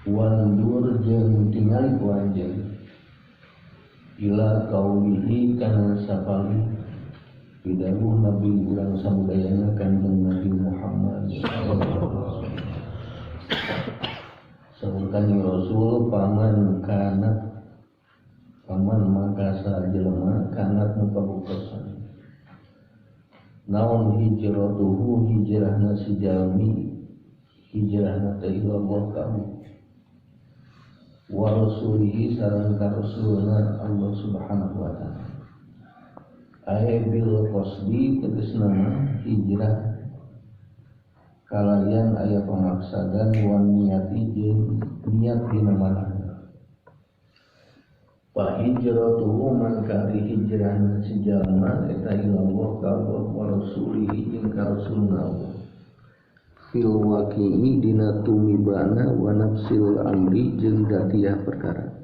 wandur jeung tingali ku anjeun ila qaulihi kana sapali pidawuh Nabi urang samudayana kanjeng Nabi Muhammad saurkan Rasul paman maka sajelema kanat nu kabuktosan naon hijratuhu hijrahna si jalmi hijrahna teh Allah kamu wa rasulihi sareng ka rasulna Allah Subhanahu wa taala ay bil qasdi tegasna hijrah kalayan aya pamaksadan wa niati jeung niat dina manehna fa hijratuhu man kari hijrahna si jalma eta ila Allah ka Allah wa rasulihi jeung ka rasulna Allah fil waqi'i dina tumibana wa nafsil amri jeung datiah perkara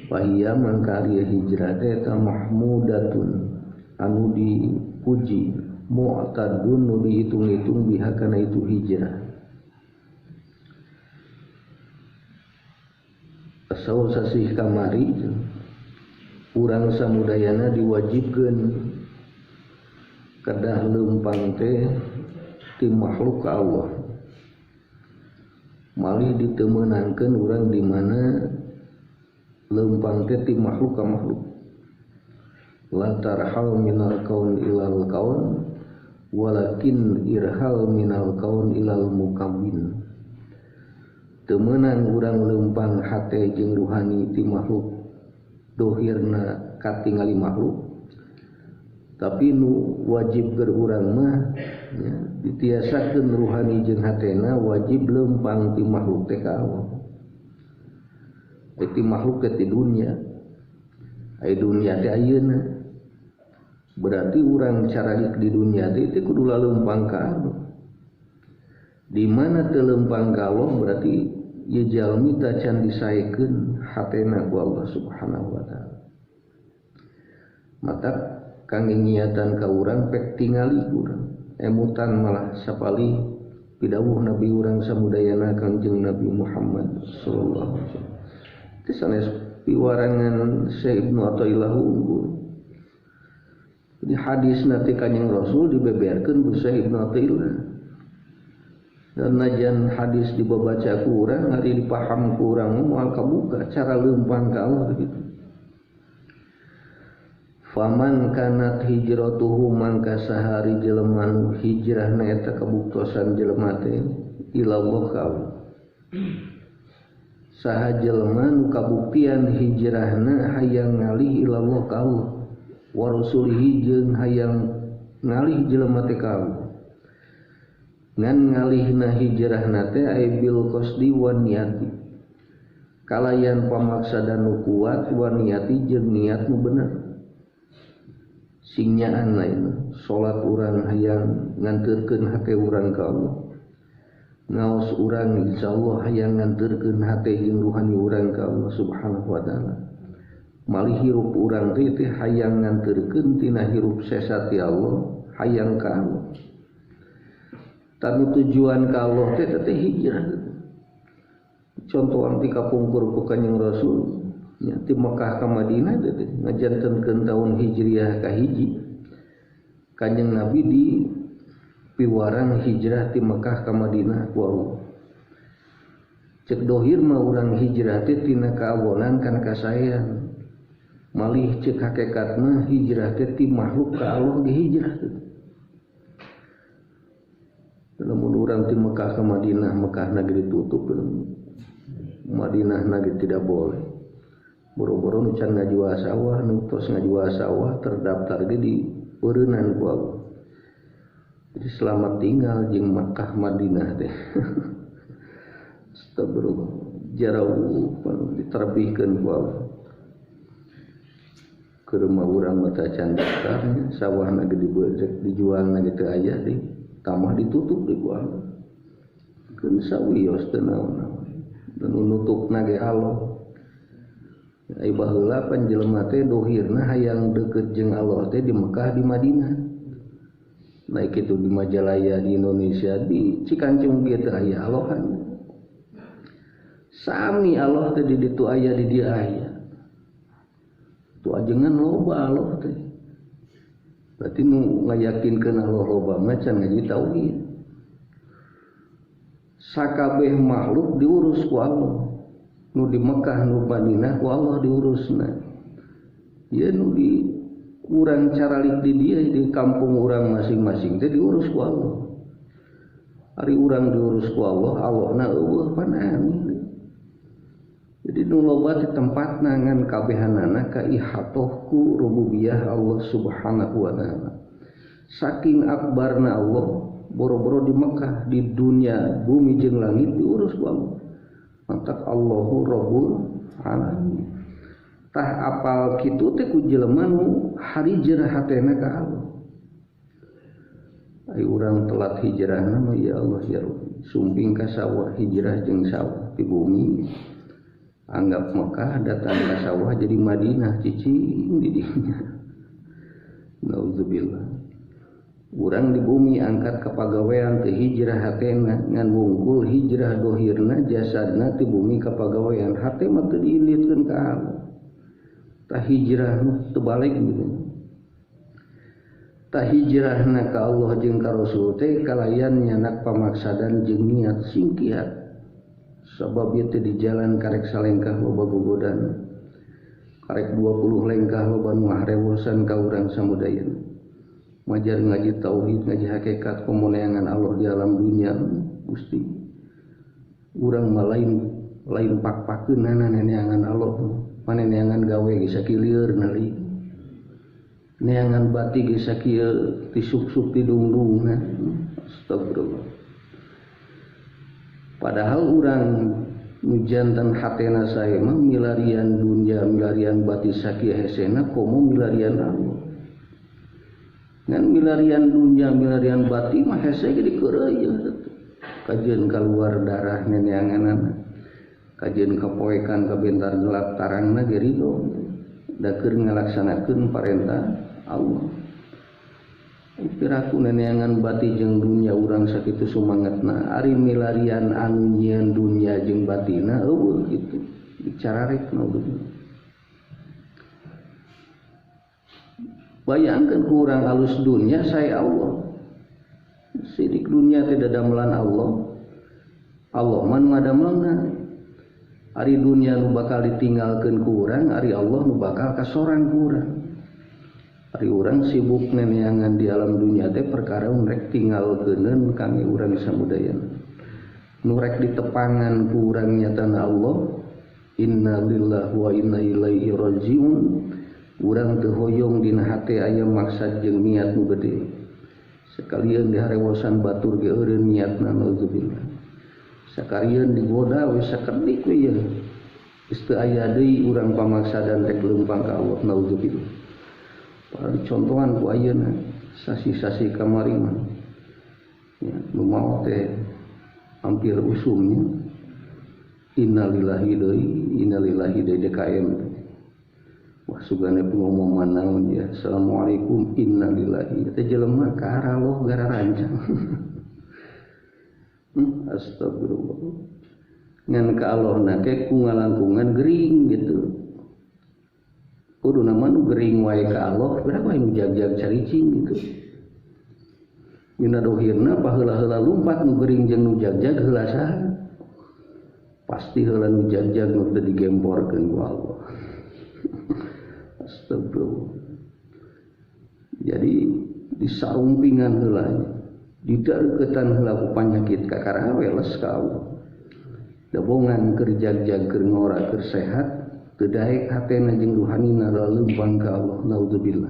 fahiyya mangkari hijrah eta mahmudatun anu dipuji mu'tadun nu dihitung-hitung biha kana itu hijrah asal sasih kamari urang samudayana diwajibkeun kedah leumpang teh ti makhluk ka Allah malih ditemenangkeun urang di mana leumpang teh ti makhluk ka makhluk lantar hal minal kaun ilal kaun walakin irhal minal kaun ilal mukawwin temenang urang leumpang hate jeung ruhani ti makhluk dohirna katingali makhluk tapi nu wajib keur urang mah ya, ditiasakeun ruhani jeung hatena wajib leumpang ti makhluk teh ka Allah. Ti makhluk teh ti dunya. Ai dunya teh ayeuna. Berarti urang caraik di dunya teh kudu leumpang ka Allah. Di mana teu leumpang ka Allah berarti ieu jalmi teh can disaekeun hatena ku Allah Subhanahu wa taala. Maka kangge nyiatan ka urang pek tingali urang emutan malah sapali pidawuh Nabi urang samudayana Kanjeng Nabi Muhammad sallallahu alaihi wasallam teh sanes piwarangan Syekh Ibnu Athaillah unggul di hadis nanti Kanjeng Rasul dibeberkeun ku Syekh Ibnu Athaillah dan najan hadis dibaca ku urang ari dipaham ku urang moal kabuka cara leumpang ka Allah gitu. Faman kanat hijratuhu mangka sahari jelema nu hijrahna eta kabuktosan jelema teh ila Allah ka Allah. Saha jelema nu kabuktian hijrahna hayang ngalih ila Allah ka Allah wa rasulihi jeung hayang ngalih jelema teh ka Allah. Ngan ngalihna hijrahna teh ay bil qasdi wa niati. Kalayan pamaksadan nu kuat wa niati jeung niat nu bener. Singyaan lain salat urang hayang nganterkeun hate urang ka Allah ngaos urang insyaallah hayang nganterkeun hate jeung ruhani urang ka Allah Subhanahu wa taala malih hirup urang teh hayang nganterkeun tina hirup sesati Allah hayang ka Allah tapi tujuan ka Allah teh hijrah contoh anti kapungkur ku Kanjeng Rasul ya, di Mekah ke Madinah ngajantenkeun tahun Hijriah ka hiji Kanjeng Nabi di piwarang hijrah ti Mekah ke Madinah ku Allah cek dohir mah urang hijrah teh tina kaawonan kan kasaean malih cek hakikatna hijrah teh ti makhluk ka Allah di hijrah lamun urang ti Mekah ke Madinah Mekah negeri tutup Madinah negeri tidak boleh boro-boro nu can ngajual sawah nu tos ngajual sawah terdaftar ge di peureunnan ku Allah. Jadi selamat tinggal jeung Makkah Madinah teh. Astagfirullah. Jarau diterbihkeun ku Allah. Ke rumah urang mah teh can daftar sawahna ge dijualna ge teu aya deui. Tamah ditutup deui ku Allah. Keun sawios teu naon-naon. Dan nutupna ge Allah. Ai baheula pan jelema teh dohirna hayang deukeut jeung Allah teh di Mekah di Madinah. Naik itu di Majalaya di Indonesia di Cikancung ge teh aya Allahan. Sami Allah teh di ditu aya di dia aya. Tu ajengan loba Allah teh. Berarti nu ngayakinkeun Allah loba mah can ngaji tauhid. Sakabeh makhluk diurus ku Allah. Nu di Mekah nu Madinah ku Allah diurusna. Ieu nu di urang caralik di dia di kampung urang masing-masing teh diurus ku Allah. Ari urang diurus ku Allah, Allahna eueuh panami. Jadi nu loba di tempatna ngan kabehanana ka ihatoh ku rububiyah Allah Subhanahu wa taala. Saking akbarna Allah, boro-boro di Mekah, di dunia, bumi jeung langit diurus ku Allah. Mantap Allahu Rabbul Alamin. Tah apal kitu teh ku jelema nu harijrah hatena ka Allah. Ai urang telat hijrahna mah ya Allah ya Rabbi. Sumping ka sawah hijrah jeung sawah di bumi. Anggap Mekah datang ke sawah jadi Madinah cicing di dinya. Nauzubillah. Urang di bumi angkat ke pagawean teh hijrah hatena ngan wungkul hijrah dohirna jasadna ti bumi ka pagawean hate mah teu diinditkeun ka Allah. Tah hijrah nu teu balik gitu. Tah hijrahna ka Allah jeung ka Rasul teh kalayan nyanak pamaksadan jeung niat singkiat. Sabab ieu teh di jalan karek salengkah loba gogodan. Karek 20 lengkah loba nu harewosan ka urang samudayana. Majar ngaji tauhid, ngaji hakikat pemuneangan Allah di alam dunia Gusti. Urang mah lain pak-pakeun neangan Allah. Paneneangan gawe ge sakilieur nali. Neangan bati ge sakieu tisuk-suk tidungdungna. Astagfirullah. Padahal urang nujantan hatena sae mah milarian dunia, milarian bati sakieu hesena komo milarian Allah. Ngan milarian dunia, milarian bati mah hese ge dikeureuy. Kajeun kaluar darah neneanganana. Kajeun kapoekan ka bentar gelap tarangna ge ridho. Da keur ngalaksanakeun parentah Allah. Piraku neneangan bati jeung dunia urang sakitu sumangetna ari milarian anu nyieun dunia jeung batina eueuh kitu bicara rek naudzubillah. Bayangkeun ku urang alus dunia saya Allah. Sidik dunia teh dadamelan Allah. Allah mah nu ngadamelna. Ari dunia nu bakal ditinggalkeun ku urang, ari Allah nu bakal kasorang ku urang. Ari urang sibuk neneangan di alam dunia teh perkara rek tinggalkeuneun kami urang samudayana. Nu rek ditepangan ku urang nyatana Allah, inna lillahi wa inna ilaihi rajiun. Urang teu hoyong dina hate aya maksad jeung niat nu gede. Sakalian diharewosan batur ge eureun niatna nauzubillah. Sakalian digoda we sakedik we ye. Geus teu aya deui urang pamaksadan rek leumpang ka Allah nauzubillah. Para dicontohan ku ayeuna sasi-sasi kamari mah ya nu maot teh hampir usumnya innalillahi deui DKM. Wah sugane pengumuman naon ya assalamualaikum innalillahi teh jelema ka arah Allah gara rancang. Astagfirullah. Ngan ka Allah na ke ku ngalangkungan gering gitu. Kudu nama nu gering wae ka Allah, berapa nu jag-jag caricing gitu. Dina dohirna paheula-heula lumpat nu gering jeung nu jag-jag heula saha? Pasti heula nu jag-jag nu teu digemborkeun ku Allah. Astagfirullah. Jadi disarumpingan heula, didareuketan heula ku panyakit kakara weles ka Allah. Dabongan keur jag-jag keur ngora keur sehat. Tedaek hatena jeung ruhanina leumpang ka Allah naudzubillah.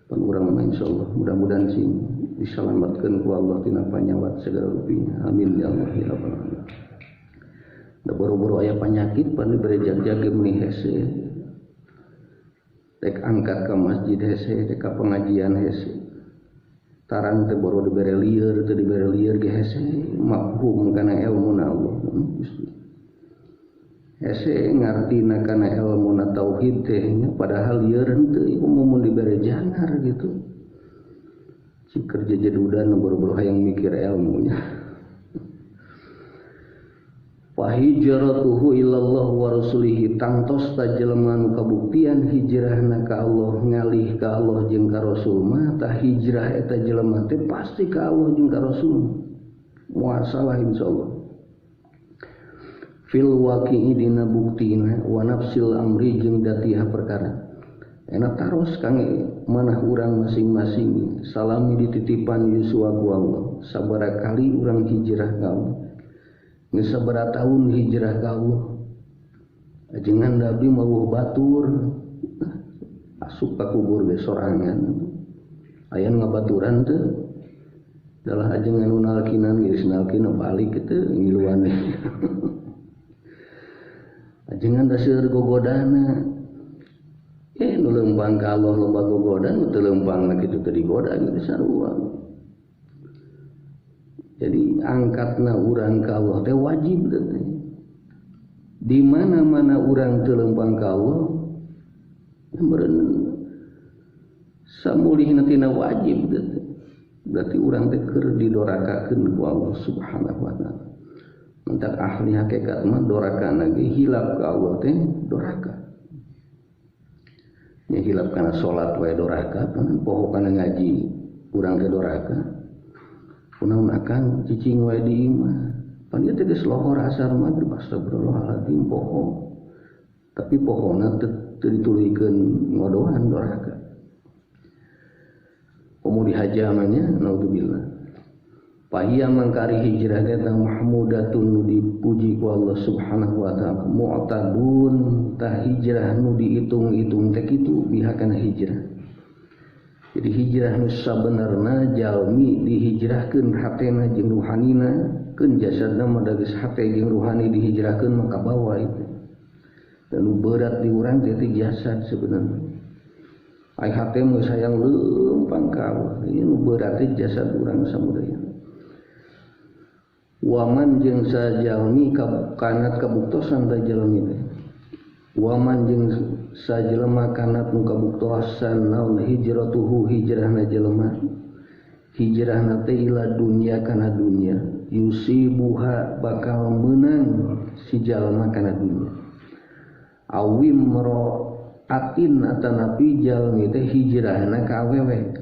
Pan urang mah insyaallah mudah-mudahan sing disalamatkeun ku Allah tina panyawat segala rupinya. Amin ya Allah ya rabbal alamin. Da boro-boro aya panyakit pan dibere jag-jag meni hese. Rek angkat ka masjid hese, rek ka pengajian hese. Tarang teh boro dibere lieur, teu dibere lieur ge hese, mafhum kana ilmuna Allah. Hese ngartina kana ilmu tauhid teh padahal ieu henteu umum dibere jangar gitu. Si kerja jedudan boro-boro hayang mikir ilmunya. Fa hijratuhu ilallah wa rasulihi tangtos ta jelema nu kabuktian hijrahna ka Allah ngalih ka Allah jeung ka Rasul mah tah hijrah eta jelema teh pasti ka Allah jeung ka Rasul moal salah insyaallah fil waqi'i dina buktina wa nafsil amri jeung datiah perkara enak taros kangge manah urang masing-masing salami dititipan yuswa ku Allah sabaraha kali urang hijrah ka Allah geus sabaraha taun hijrah ka Allah ajengan Nabi mawuh batur asup ka kubur ge sorangan aya ngabaturan teu dalah ajengan nu nalkinan geus nalkin balik teu ngiluan ajengan da seueur gogodana nu leumpang ka Allah loba gogoda nu teu leumpang kitu teu digoda gitu sarua. Jadi angkatna urang ka Allah teh wajib teh. Di mana-mana urang teu leumpang ka Allah meureun samulihna tina wajib teh. Berarti urang teh keur didorakakeun ku Allah Subhanahu wa taala. Mentak ahli hakikat mah dorakana ge hilap ka Allah teh doraka. Nya hilap kana salat wae doraka, poho kana ngaji urang teh doraka. Kunaon akan cicing wae di imah. Pan ieu teh geus lohor asar maghrib astagfirullahaladzim poho. Tapi pohona teu dituluykeun ngodohan doraka. Komo dihajamannya naudzubillah. Pahiya mangkari hijrah eta mahmudatun dipuji ku Allah Subhanahu wa taala mu'tadun tah hijrah nu diitung-itung teh kitu bihakana hijrah. Jadi hijrah nu sabenerna jalmi dihijrahkeun hatena jeung ruhanina keun jasadna mah da geus hate jeung ruhani dihijrahkeun maka bawa itu. Dan nu berat di urang teh jasad sebenarnya. Ai hate mah sayang leumpang ka Allah. Ieu nu berat teh jasad urang samudaya. Waman jeung sajalmi kanat kabuktosan da jalmi teh. Waman jeung sajelema kanat nu kabuktosan naon hijratuhu hijrahna jelema. Hijrahna teh ila dunya kana dunya. Yusibuha bakal meunang si jalma kana dunya. Awim atin atanapi jalmi teh hijrahna ka awewe.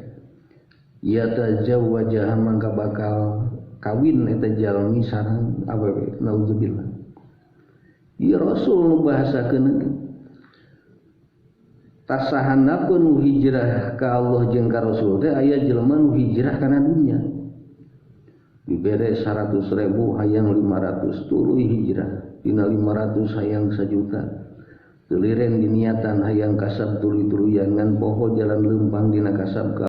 Yatajawwajah mangka bakal kawin eta jalmi sareng awewe naudzubillah. Ieu Rasul nu bahasakeun tasahanna pun hijrah ka Allah jeung ka Rasul teh aya jelema nu hijrah kana dunya. Dibere 100.000 hayang 500 tuluy hijrah. Dina 500 hayang 1 juta. Teu liren diniatan hayang kasab tuluy-tuluyan ngan poho jalan leumpang dina kasab